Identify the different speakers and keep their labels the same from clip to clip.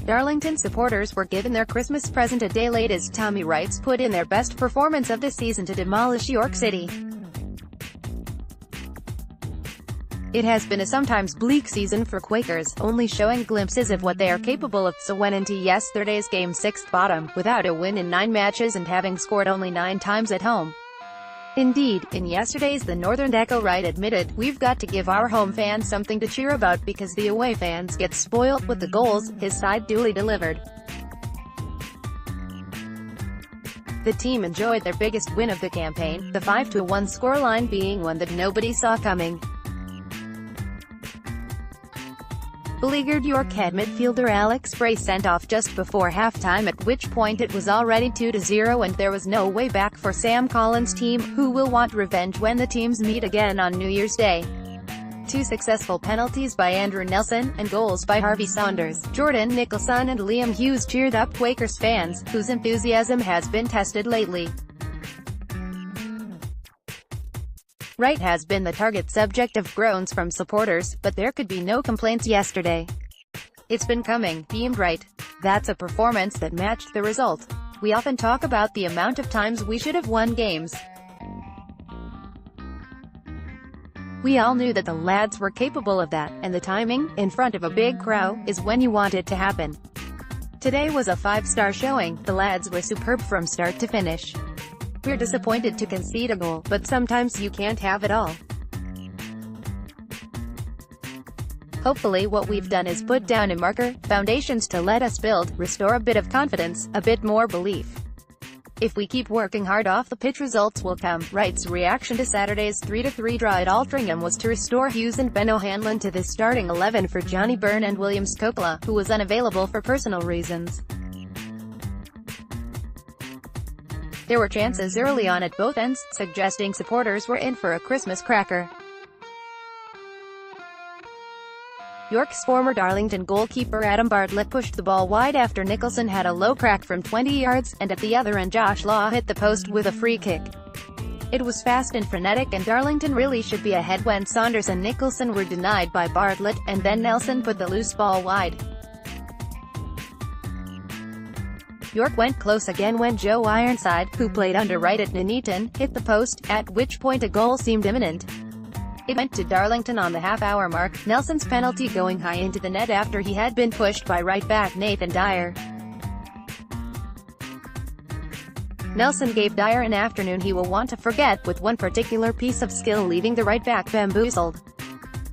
Speaker 1: Darlington supporters were given their Christmas present a day late as Tommy Wright put in their best performance of the season to demolish York City. It has been a sometimes bleak season for Quakers, only showing glimpses of what they are capable of, so went into yesterday's game sixth bottom, without a win in 9 matches and having scored only 9 times at home. Indeed, in yesterday's the Northern Echo Wright admitted, "We've got to give our home fans something to cheer about because the away fans get spoiled with the goals." His side duly delivered. The team enjoyed their biggest win of the campaign, the 5-1 scoreline being one that nobody saw coming. Beleaguered York head midfielder Alex Bray sent off just before halftime, at which point it was already 2-0 and there was no way back for Sam Collins' team, who will want revenge when the teams meet again on New Year's Day. 2 successful penalties by Andrew Nelson, and goals by Harvey Saunders, Jordan Nicholson and Liam Hughes cheered up Quakers fans, whose enthusiasm has been tested lately. Wright has been the target subject of groans from supporters, but there could be no complaints yesterday. "It's been coming," beamed Wright. "That's a performance that matched the result. We often talk about the amount of times we should have won games. We all knew that the lads were capable of that, and the timing, in front of a big crowd, is when you want it to happen. Today was a 5-star showing. The lads were superb from start to finish. We're disappointed to concede a goal, but sometimes you can't have it all. Hopefully what we've done is put down a marker, foundations to let us build, restore a bit of confidence, a bit more belief. If we keep working hard off the pitch, results will come." Wright's reaction to Saturday's 3-3 draw at Altrincham was to restore Hughes and Ben O'Hanlon to the starting 11 for Johnny Byrne and William Scopela, who was unavailable for personal reasons. There were chances early on at both ends, suggesting supporters were in for a Christmas cracker. York's former Darlington goalkeeper Adam Bartlett pushed the ball wide after Nicholson had a low crack from 20 yards, and at the other end Josh Law hit the post with a free kick. It was fast and frenetic, and Darlington really should be ahead when Saunders and Nicholson were denied by Bartlett, and then Nelson put the loose ball wide. York went close again when Joe Ironside, who played under Wright at Nuneaton, hit the post, at which point a goal seemed imminent. It went to Darlington on the half-hour mark, Nelson's penalty going high into the net after he had been pushed by right-back Nathan Dyer. Nelson gave Dyer an afternoon he will want to forget, with one particular piece of skill leaving the right-back bamboozled.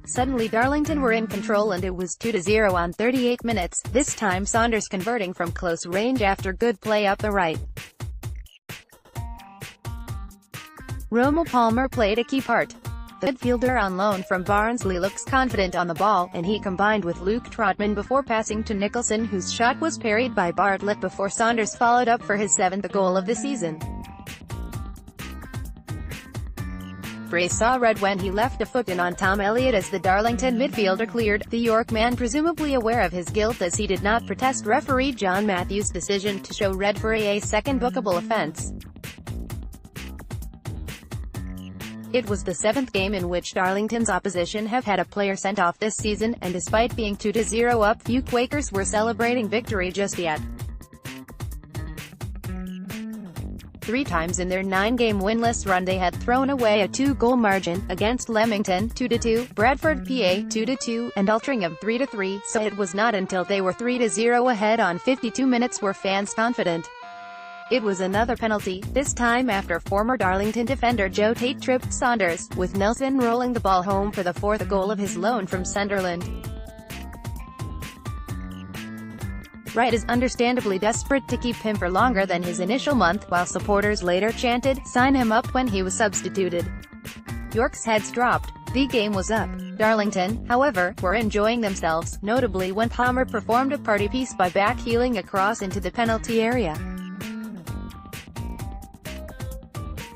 Speaker 1: Suddenly Darlington were in control and it was 2-0 on 38 minutes, this time Saunders converting from close range after good play up the right. Romo Palmer played a key part. The midfielder on loan from Barnsley looks confident on the ball, and he combined with Luke Trotman before passing to Nicholson, whose shot was parried by Bartlett before Saunders followed up for his 7th goal of the season. Bray saw red when he left a foot in on Tom Elliott as the Darlington midfielder cleared, the York man presumably aware of his guilt as he did not protest referee John Matthews' decision to show red for a second bookable offence. It was the 7th game in which Darlington's opposition have had a player sent off this season, and despite being 2-0 up, few Quakers were celebrating victory just yet. 3 times in their 9-game winless run they had thrown away a 2-goal margin, against Leamington 2-2, Bradford PA 2-2, and Altrincham 3-3, so it was not until they were 3-0 ahead on 52 minutes were fans confident. It was another penalty, this time after former Darlington defender Joe Tate tripped Saunders, with Nelson rolling the ball home for the 4th goal of his loan from Sunderland. Wright is understandably desperate to keep him for longer than his initial month, while supporters later chanted, "Sign him up," when he was substituted. York's heads dropped. The game was up. Darlington, however, were enjoying themselves, notably when Palmer performed a party piece by backheeling across into the penalty area.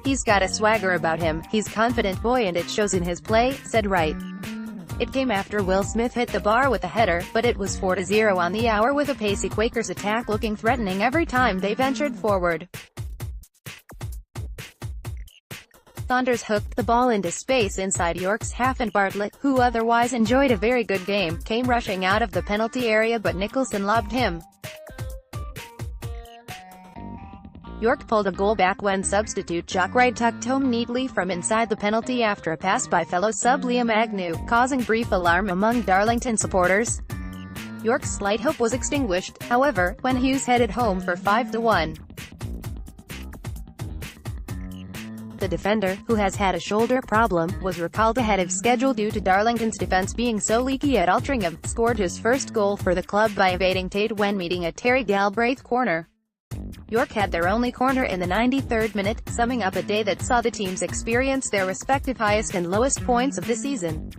Speaker 1: "He's got a swagger about him, he's a confident boy and it shows in his play," said Wright. It came after Will Smith hit the bar with a header, but it was 4-0 on the hour with a pacey Quakers attack looking threatening every time they ventured forward. Thunders hooked the ball into space inside York's half and Bartlett, who otherwise enjoyed a very good game, came rushing out of the penalty area but Nicholson lobbed him. York pulled a goal back when substitute Jock Wright tucked home neatly from inside the penalty after a pass by fellow sub Liam Agnew, causing brief alarm among Darlington supporters. York's slight hope was extinguished, however, when Hughes headed home for 5-1. The defender, who has had a shoulder problem, was recalled ahead of schedule due to Darlington's defence being so leaky at Altrincham, scored his first goal for the club by evading Tate when meeting a Terry Galbraith corner. York had their only corner in the 93rd minute, summing up a day that saw the teams experience their respective highest and lowest points of the season.